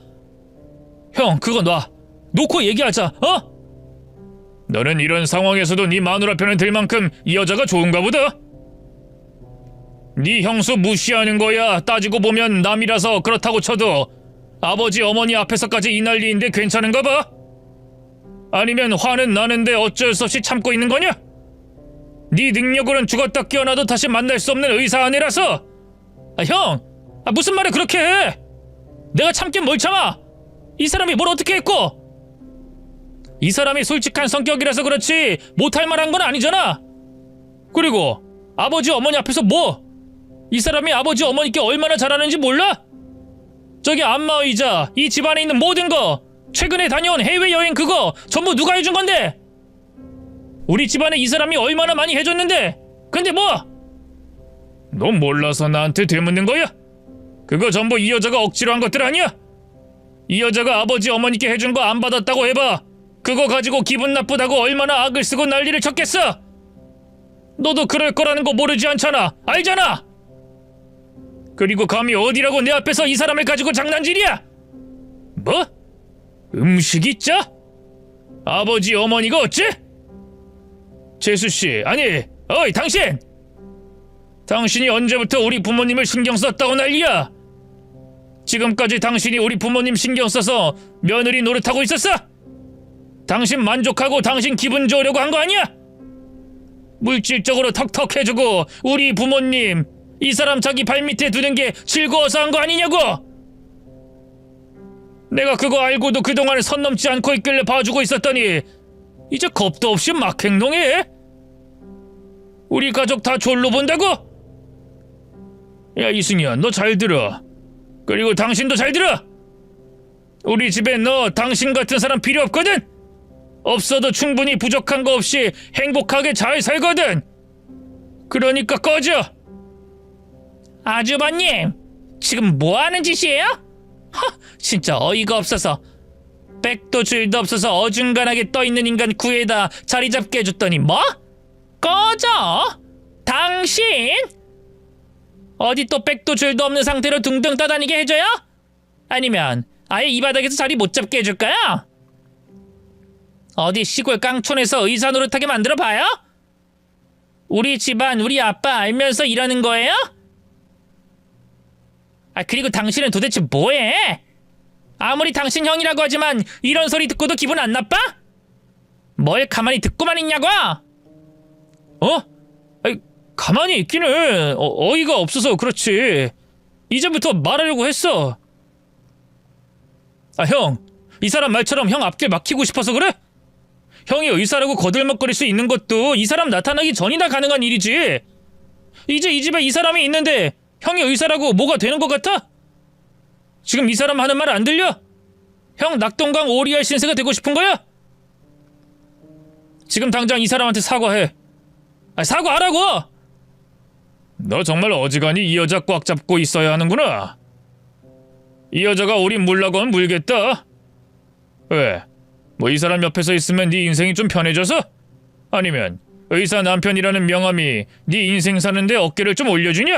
형, 그거 놔. 놓고 얘기하자. 어? 너는 이런 상황에서도 네 마누라 편을 들 만큼 이 여자가 좋은가 보다. 네 형수 무시하는 거야. 따지고 보면 남이라서 그렇다고 쳐도 아버지 어머니 앞에서까지 이 난리인데 괜찮은가 봐? 아니면 화는 나는데 어쩔 수 없이 참고 있는 거냐? 네 능력으로는 죽었다 깨어나도 다시 만날 수 없는 의사 아니라서. 형! 무슨 말을 그렇게 해? 내가 참긴 뭘 참아? 이 사람이 뭘 어떻게 했고? 이 사람이 솔직한 성격이라서 그렇지 못할 만한 건 아니잖아. 그리고 아버지 어머니 앞에서 뭐? 이 사람이 아버지 어머니께 얼마나 잘하는지 몰라? 저기 안마의자, 이 집안에 있는 모든 거, 최근에 다녀온 해외여행 그거 전부 누가 해준 건데? 우리 집안에 이 사람이 얼마나 많이 해줬는데? 근데 뭐? 너 몰라서 나한테 되묻는 거야? 그거 전부 이 여자가 억지로 한 것들 아니야? 이 여자가 아버지 어머니께 해준 거 안 받았다고 해봐. 그거 가지고 기분 나쁘다고 얼마나 악을 쓰고 난리를 쳤겠어? 너도 그럴 거라는 거 모르지 않잖아. 알잖아? 그리고 감히 어디라고 내 앞에서 이 사람을 가지고 장난질이야? 뭐? 음식이 짜? 아버지 어머니가 어째? 재수씨, 아니, 어이 당신! 당신이 언제부터 우리 부모님을 신경 썼다고 난리야? 지금까지 당신이 우리 부모님 신경 써서 며느리 노릇하고 있었어? 당신 만족하고 당신 기분 좋으려고 한 거 아니야? 물질적으로 턱턱해주고 우리 부모님 이 사람 자기 발밑에 두는 게 즐거워서 한 거 아니냐고! 내가 그거 알고도 그동안 선 넘지 않고 있길래 봐주고 있었더니 이제 겁도 없이 막 행동해? 우리 가족 다 졸로 본다고? 야 이승현 너 잘 들어. 그리고 당신도 잘 들어. 우리 집에 너 당신 같은 사람 필요 없거든. 없어도 충분히 부족한 거 없이 행복하게 잘 살거든. 그러니까 꺼져. 아주버님 지금 뭐하는 짓이에요? 진짜 어이가 없어서. 백도 줄도 없어서 어중간하게 떠있는 인간 구해다 자리 잡게 해줬더니 뭐? 꺼져! 당신! 어디 또 백도 줄도 없는 상태로 둥둥 떠다니게 해줘요? 아니면 아예 이 바닥에서 자리 못 잡게 해줄까요? 어디 시골 깡촌에서 의사 노릇하게 만들어봐요? 우리 집안 우리 아빠 알면서 이러는 거예요? 그리고 당신은 도대체 뭐해? 아무리 당신 형이라고 하지만 이런 소리 듣고도 기분 안 나빠? 뭘 가만히 듣고만 있냐고? 가만히 있기는 어이가 없어서 그렇지. 이제부터 말하려고 했어. 형, 이 사람 말처럼 형 앞길 막히고 싶어서 그래? 형이 의사라고 거들먹거릴 수 있는 것도 이 사람 나타나기 전이나 가능한 일이지. 이제 이 집에 이 사람이 있는데 형이 의사라고 뭐가 되는 것 같아? 지금 이 사람 하는 말 안 들려? 형 낙동강 오리알 신세가 되고 싶은 거야? 지금 당장 이 사람한테 사과해. 사과하라고! 너 정말 어지간히 이 여자 꽉 잡고 있어야 하는구나. 이 여자가 우린 물라고는 물겠다. 왜? 뭐 이 사람 옆에서 있으면 네 인생이 좀 편해져서? 아니면 의사 남편이라는 명함이 네 인생 사는데 어깨를 좀 올려주냐?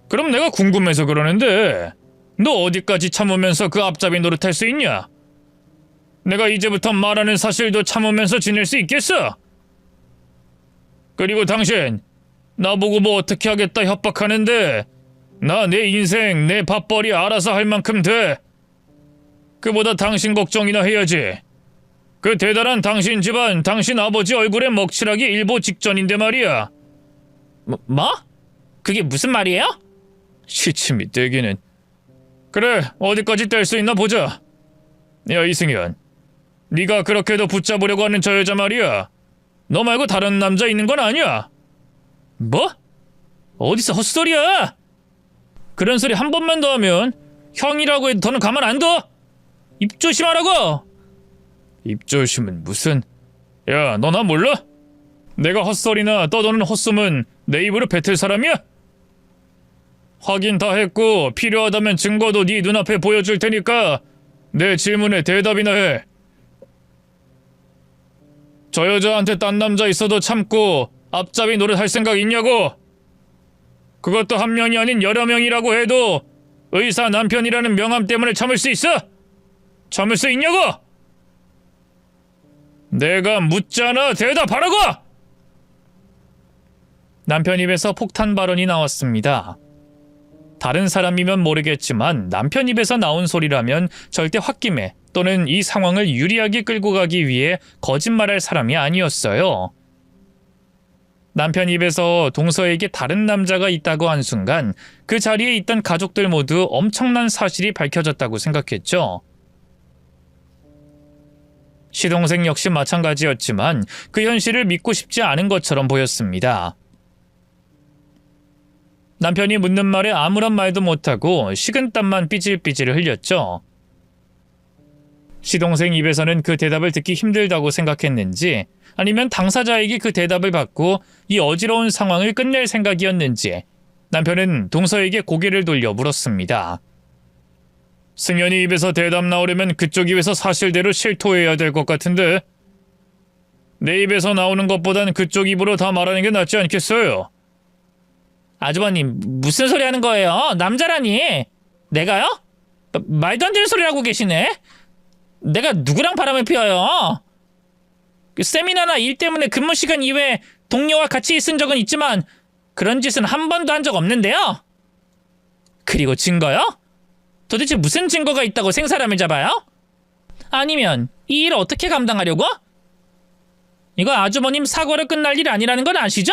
그럼 내가 궁금해서 그러는데 너 어디까지 참으면서 그 앞잡이 노릇할 수 있냐? 내가 이제부터 말하는 사실도 참으면서 지낼 수 있겠어? 그리고 당신 나보고 뭐 어떻게 하겠다 협박하는데 나 내 인생 내 밥벌이 알아서 할 만큼 돼. 그보다 당신 걱정이나 해야지. 그 대단한 당신 집안 당신 아버지 얼굴에 먹칠하기 일보 직전인데 말이야. 뭐? 그게 무슨 말이에요? 시침이 떼기는. 그래 어디까지 뗄 수 있나 보자. 야 이승현, 네가 그렇게도 붙잡으려고 하는 저 여자 말이야. 너 말고 다른 남자 있는 건 아니야. 뭐? 어디서 헛소리야? 그런 소리 한 번만 더 하면 형이라고 해도 더는 가만 안 둬. 입 조심하라고. 입 조심은 무슨. 야 너 나 몰라? 내가 헛소리나 떠도는 헛소문 내 입으로 뱉을 사람이야? 확인 다 했고 필요하다면 증거도 네 눈앞에 보여줄 테니까 내 질문에 대답이나 해. 저 여자한테 딴 남자 있어도 참고 앞잡이 노릇 할 생각 있냐고? 그것도 한 명이 아닌 여러 명이라고 해도 의사 남편이라는 명함 때문에 참을 수 있어? 참을 수 있냐고? 내가 묻잖아. 대답하라고! 남편 입에서 폭탄 발언이 나왔습니다. 다른 사람이면 모르겠지만 남편 입에서 나온 소리라면 절대 홧김에 또는 이 상황을 유리하게 끌고 가기 위해 거짓말할 사람이 아니었어요. 남편 입에서 동서에게 다른 남자가 있다고 한 순간 그 자리에 있던 가족들 모두 엄청난 사실이 밝혀졌다고 생각했죠. 시동생 역시 마찬가지였지만 그 현실을 믿고 싶지 않은 것처럼 보였습니다. 남편이 묻는 말에 아무런 말도 못하고 식은땀만 삐질삐질 흘렸죠. 시동생 입에서는 그 대답을 듣기 힘들다고 생각했는지 아니면 당사자에게 그 대답을 받고 이 어지러운 상황을 끝낼 생각이었는지 남편은 동서에게 고개를 돌려 물었습니다. 승현이 입에서 대답 나오려면 그쪽 입에서 사실대로 실토해야 될 것 같은데 내 입에서 나오는 것보단 그쪽 입으로 다 말하는 게 낫지 않겠어요? 아주버님 무슨 소리 하는 거예요? 남자라니. 내가요? 말도 안 되는 소리 하고 계시네. 내가 누구랑 바람을 피워요? 세미나나 일 때문에 근무 시간 이외에 동료와 같이 있은 적은 있지만 그런 짓은 한 번도 한 적 없는데요. 그리고 증거요? 도대체 무슨 증거가 있다고 생사람을 잡아요? 아니면 이 일을 어떻게 감당하려고? 이거 아주버님 사고로 끝날 일 아니라는 건 아시죠?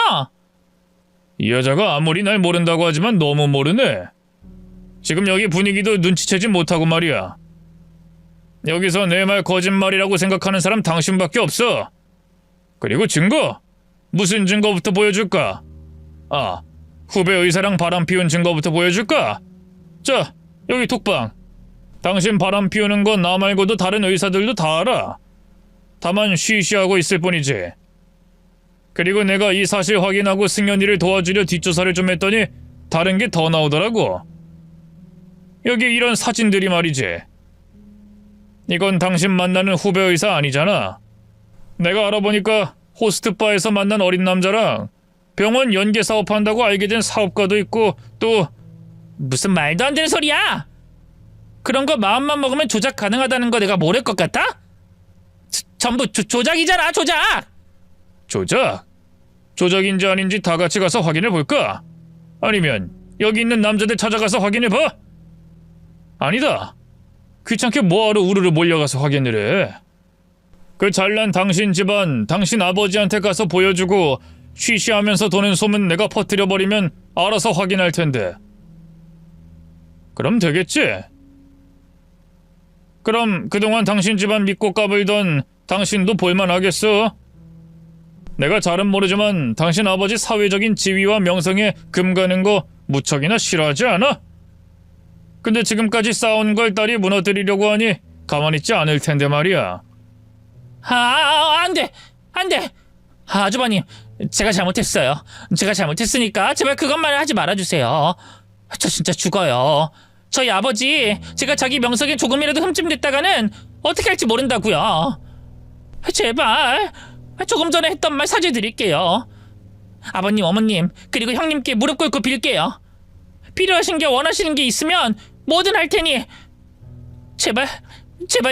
이 여자가 아무리 날 모른다고 하지만 너무 모르네. 지금 여기 분위기도 눈치채지 못하고 말이야. 여기서 내 말 거짓말이라고 생각하는 사람 당신밖에 없어. 그리고 증거? 무슨 증거부터 보여줄까? 아, 후배 의사랑 바람 피운 증거부터 보여줄까? 자, 여기 톡방. 당신 바람 피우는 건 나 말고도 다른 의사들도 다 알아. 다만 쉬쉬하고 있을 뿐이지. 그리고 내가 이 사실 확인하고 승연이를 도와주려 뒷조사를 좀 했더니 다른 게 더 나오더라고. 여기 이런 사진들이 말이지. 이건 당신 만나는 후배 의사 아니잖아. 내가 알아보니까 호스트바에서 만난 어린 남자랑 병원 연계 사업한다고 알게 된 사업가도 있고 또 무슨 말도 안 되는 소리야! 그런 거 마음만 먹으면 조작 가능하다는 거 내가 모를 것 같아? 전부 조작이잖아, 조작! 조작? 조작인지 아닌지 다 같이 가서 확인해 볼까? 아니면 여기 있는 남자들 찾아가서 확인해 봐? 아니다. 귀찮게 뭐하러 우르르 몰려가서 확인을 해. 그 잘난 당신 집안, 당신 아버지한테 가서 보여주고 쉬쉬하면서 도는 소문 내가 퍼뜨려버리면 알아서 확인할 텐데. 그럼 되겠지? 그럼 그동안 당신 집안 믿고 까불던 당신도 볼만하겠어? 내가 잘은 모르지만 당신 아버지 사회적인 지위와 명성에 금가는 거 무척이나 싫어하지 않아? 근데 지금까지 쌓아온 걸 딸이 무너뜨리려고 하니 가만히 있지 않을 텐데 말이야. 안 돼! 아주버님, 제가 잘못했어요. 제가 잘못했으니까 제발 그것만 하지 말아주세요. 저 진짜 죽어요. 저희 아버지, 제가 자기 명성에 조금이라도 흠집냈다가는 어떻게 할지 모른다고요. 제발, 조금 전에 했던 말 사죄드릴게요. 아버님, 어머님, 그리고 형님께 무릎 꿇고 빌게요. 필요하신 게 원하시는 게 있으면 뭐든 할 테니 제발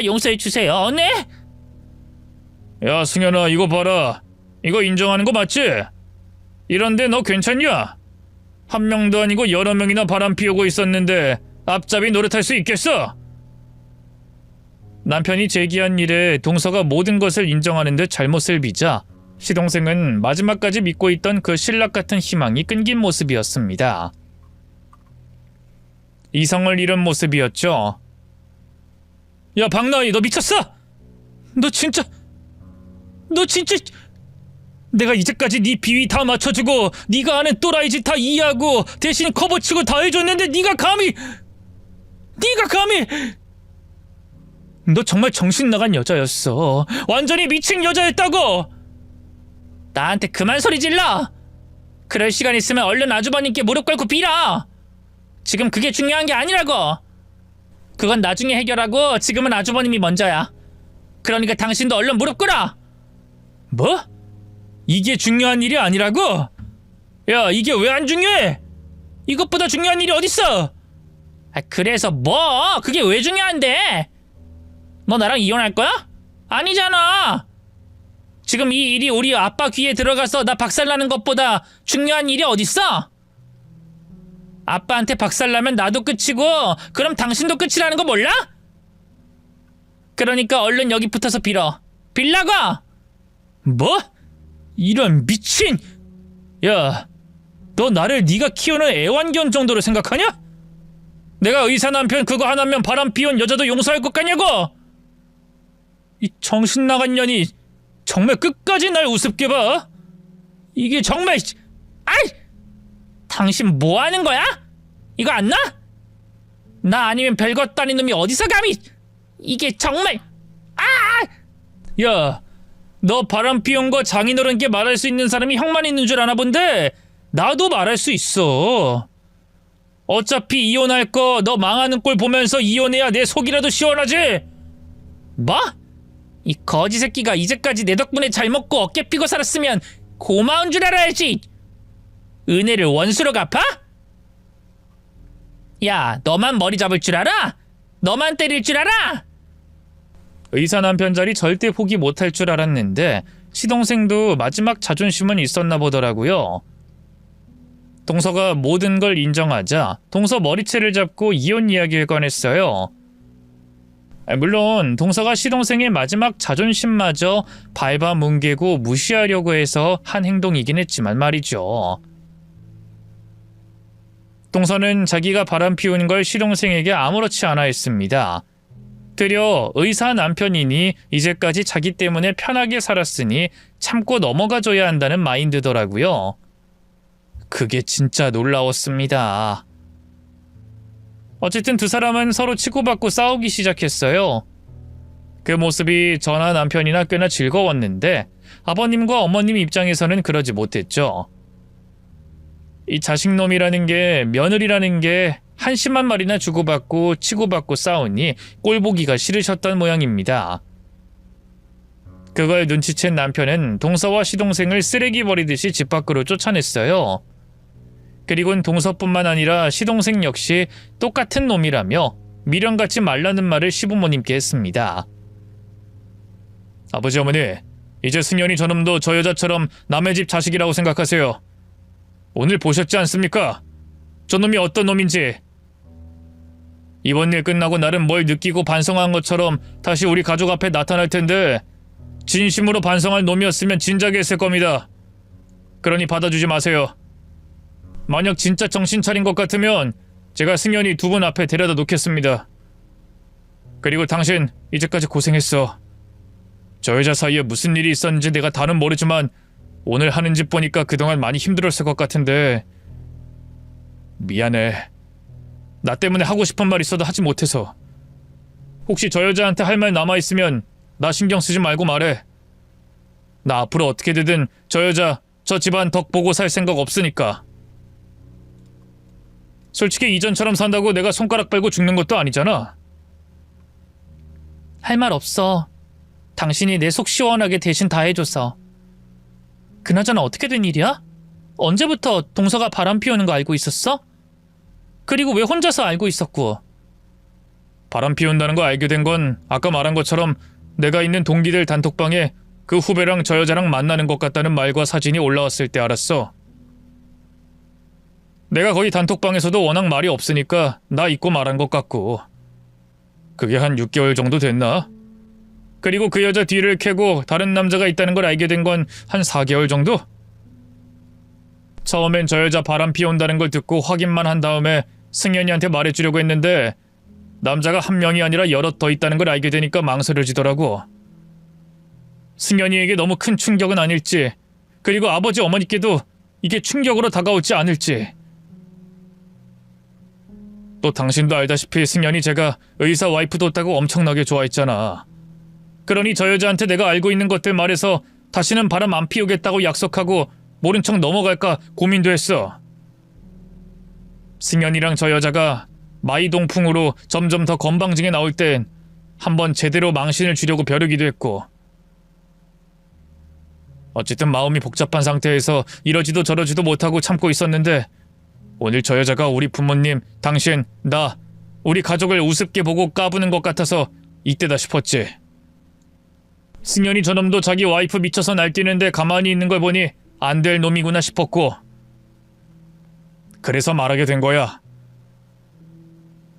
용서해 주세요. 네? 야 승현아, 이거 봐라. 이거 인정하는 거 맞지? 이런데 너 괜찮냐? 한 명도 아니고 여러 명이나 바람 피우고 있었는데 앞잡이 노릇할 수 있겠어? 남편이 제기한 일에 동서가 모든 것을 인정하는 듯 잘못을 비자 시동생은 마지막까지 믿고 있던 그 신락 같은 희망이 끊긴 모습이었습니다. 이성을 잃은 모습이었죠. 야 박나희, 너 미쳤어? 너 진짜 내가 이제까지 네 비위 다 맞춰주고 네가 아는 또라이 짓 다 이해하고 대신 커버치고 다 해줬는데 네가 감히 너 정말 정신 나간 여자였어. 완전히 미친 여자였다고. 나한테 그만 소리 질러. 그럴 시간 있으면 얼른 아주버님께 무릎 꿇고 빌어. 지금 그게 중요한 게 아니라고. 그건 나중에 해결하고 지금은 아주버님이 먼저야. 그러니까 당신도 얼른 무릎 꿇어. 뭐? 이게 중요한 일이 아니라고? 야, 이게 왜 안 중요해? 이것보다 중요한 일이 어딨어? 그래서 뭐? 그게 왜 중요한데? 너 나랑 이혼할 거야? 아니잖아. 지금 이 일이 우리 아빠 귀에 들어가서 나 박살나는 것보다 중요한 일이 어딨어? 아빠한테 박살나면 나도 끝이고 그럼 당신도 끝이라는 거 몰라? 그러니까 얼른 여기 붙어서 빌어. 빌라고! 뭐? 이런 미친! 야, 너 나를 네가 키우는 애완견 정도로 생각하냐? 내가 의사 남편 그거 하나면 바람 피운 여자도 용서할 것 같냐고! 이 정신 나간 년이 정말 끝까지 날 우습게 봐. 이게 정말... 아이! 당신 뭐 하는 거야? 이거 안 나? 나 아니면 별것도 아닌 놈이 어디서 감히... 이게 정말... 야, 너 바람 피운 거 장인어른께 말할 수 있는 사람이 형만 있는 줄 아나 본데 나도 말할 수 있어. 어차피 이혼할 거 너 망하는 꼴 보면서 이혼해야 내 속이라도 시원하지. 뭐? 이 거지 새끼가 이제까지 내 덕분에 잘 먹고 어깨 피고 살았으면 고마운 줄 알아야지. 은혜를 원수로 갚아? 야, 너만 머리 잡을 줄 알아? 너만 때릴 줄 알아? 의사 남편 자리 절대 포기 못할 줄 알았는데 시동생도 마지막 자존심은 있었나 보더라고요. 동서가 모든 걸 인정하자 동서 머리채를 잡고 이혼 이야기를 꺼냈어요. 물론 동서가 시동생의 마지막 자존심마저 밟아 뭉개고 무시하려고 해서 한 행동이긴 했지만 말이죠. 동서는 자기가 바람 피우는 걸 시동생에게 아무렇지 않아 했습니다. 되려 의사 남편이니 이제까지 자기 때문에 편하게 살았으니 참고 넘어가줘야 한다는 마인드더라고요. 그게 진짜 놀라웠습니다. 어쨌든 두 사람은 서로 치고받고 싸우기 시작했어요. 그 모습이 저나 남편이나 꽤나 즐거웠는데 아버님과 어머님 입장에서는 그러지 못했죠. 이 자식놈이라는 게, 며느리라는 게 한심한 말이나 주고받고 치고받고 싸우니 꼴보기가 싫으셨던 모양입니다. 그걸 눈치챈 남편은 동서와 시동생을 쓰레기 버리듯이 집 밖으로 쫓아냈어요. 그리고는 동서뿐만 아니라 시동생 역시 똑같은 놈이라며 미련 갖지 말라는 말을 시부모님께 했습니다. 아버지 어머니, 이제 승연이 저놈도 저 여자처럼 남의 집 자식이라고 생각하세요. 오늘 보셨지 않습니까? 저놈이 어떤 놈인지. 이번 일 끝나고 나름 뭘 느끼고 반성한 것처럼 다시 우리 가족 앞에 나타날 텐데 진심으로 반성할 놈이었으면 진작에 했을 겁니다. 그러니 받아주지 마세요. 만약 진짜 정신 차린 것 같으면 제가 승연이 두 분 앞에 데려다 놓겠습니다. 그리고 당신 이제까지 고생했어. 저 여자 사이에 무슨 일이 있었는지 내가 다는 모르지만 오늘 하는 짓 보니까 그동안 많이 힘들었을 것 같은데 미안해. 나 때문에 하고 싶은 말 있어도 하지 못해서. 혹시 저 여자한테 할 말 남아있으면 나 신경 쓰지 말고 말해. 나 앞으로 어떻게 되든 저 여자, 저 집안 덕 보고 살 생각 없으니까. 솔직히 이전처럼 산다고 내가 손가락 빨고 죽는 것도 아니잖아. 할 말 없어. 당신이 내 속 시원하게 대신 다 해줘서. 그나저나 어떻게 된 일이야? 언제부터 동서가 바람 피우는 거 알고 있었어? 그리고 왜 혼자서 알고 있었고? 바람 피운다는 거 알게 된 건 아까 말한 것처럼 내가 있는 동기들 단톡방에 그 후배랑 저 여자랑 만나는 것 같다는 말과 사진이 올라왔을 때 알았어. 내가 거기 단톡방에서도 워낙 말이 없으니까 나 잊고 말한 것 같고. 그게 한 6개월 정도 됐나? 그리고 그 여자 뒤를 캐고 다른 남자가 있다는 걸 알게 된 건 한 4개월 정도? 처음엔 저 여자 바람 피운다는 걸 듣고 확인만 한 다음에 승현이한테 말해주려고 했는데 남자가 한 명이 아니라 여럿 더 있다는 걸 알게 되니까 망설여지더라고. 승현이에게 너무 큰 충격은 아닐지, 그리고 아버지 어머니께도 이게 충격으로 다가올지 않을지. 또 당신도 알다시피 승현이 제가 의사 와이프 뒀다고 엄청나게 좋아했잖아. 그러니 저 여자한테 내가 알고 있는 것들 말해서 다시는 바람 안 피우겠다고 약속하고 모른 척 넘어갈까 고민도 했어. 승현이랑 저 여자가 마이동풍으로 점점 더 건방지게 나올 땐 한번 제대로 망신을 주려고 벼르기도 했고. 어쨌든 마음이 복잡한 상태에서 이러지도 저러지도 못하고 참고 있었는데 오늘 저 여자가 우리 부모님, 당신, 나, 우리 가족을 우습게 보고 까부는 것 같아서 이때다 싶었지. 승현이 저놈도 자기 와이프 미쳐서 날뛰는데 가만히 있는 걸 보니 안 될 놈이구나 싶었고. 그래서 말하게 된 거야.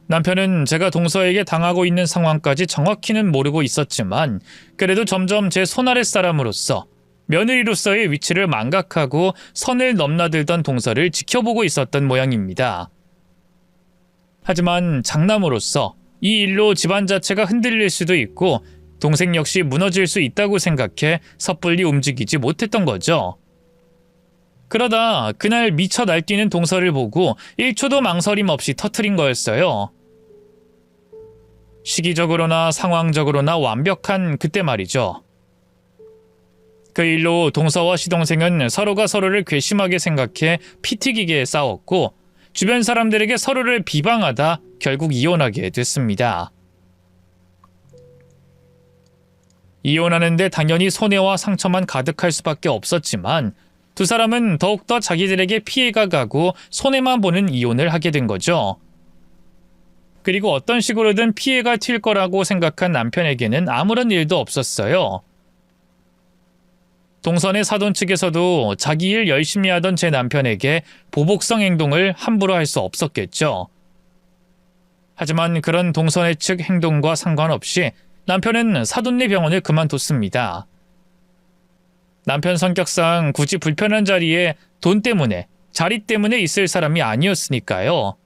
남편은 제가 동서에게 당하고 있는 상황까지 정확히는 모르고 있었지만 그래도 점점 제 손아래 사람으로서 며느리로서의 위치를 망각하고 선을 넘나들던 동서를 지켜보고 있었던 모양입니다. 하지만 장남으로서 이 일로 집안 자체가 흔들릴 수도 있고 동생 역시 무너질 수 있다고 생각해 섣불리 움직이지 못했던 거죠. 그러다 그날 미쳐 날뛰는 동서를 보고 1초도 망설임 없이 터트린 거였어요. 시기적으로나 상황적으로나 완벽한 그때 말이죠. 그 일로 동서와 시동생은 서로가 서로를 괘씸하게 생각해 피튀기게 싸웠고 주변 사람들에게 서로를 비방하다 결국 이혼하게 됐습니다. 이혼하는데 당연히 손해와 상처만 가득할 수밖에 없었지만 두 사람은 더욱더 자기들에게 피해가 가고 손해만 보는 이혼을 하게 된 거죠. 그리고 어떤 식으로든 피해가 튈 거라고 생각한 남편에게는 아무런 일도 없었어요. 동선의 사돈 측에서도 자기 일 열심히 하던 제 남편에게 보복성 행동을 함부로 할 수 없었겠죠. 하지만 그런 동선의 측 행동과 상관없이 남편은 사돈네 병원을 그만뒀습니다. 남편 성격상 굳이 불편한 자리에 돈 때문에, 자리 때문에 있을 사람이 아니었으니까요.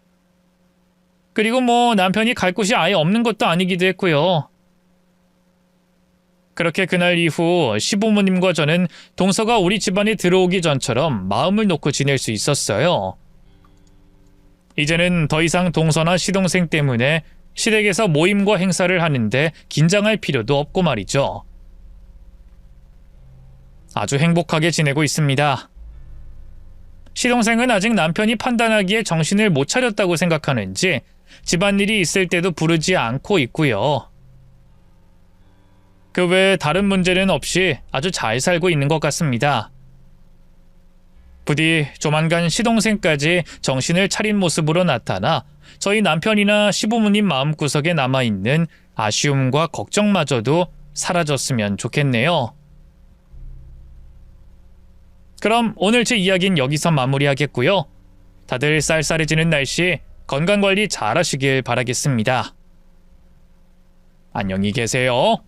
그리고 남편이 갈 곳이 아예 없는 것도 아니기도 했고요. 그렇게 그날 이후 시부모님과 저는 동서가 우리 집안에 들어오기 전처럼 마음을 놓고 지낼 수 있었어요. 이제는 더 이상 동서나 시동생 때문에 시댁에서 모임과 행사를 하는데 긴장할 필요도 없고 말이죠. 아주 행복하게 지내고 있습니다. 시동생은 아직 남편이 판단하기에 정신을 못 차렸다고 생각하는지 집안일이 있을 때도 부르지 않고 있고요. 그 외에 다른 문제는 없이 아주 잘 살고 있는 것 같습니다. 부디 조만간 시동생까지 정신을 차린 모습으로 나타나 저희 남편이나 시부모님 마음구석에 남아있는 아쉬움과 걱정마저도 사라졌으면 좋겠네요. 그럼 오늘 제 이야기는 여기서 마무리하겠고요. 다들 쌀쌀해지는 날씨 건강관리 잘 하시길 바라겠습니다. 안녕히 계세요.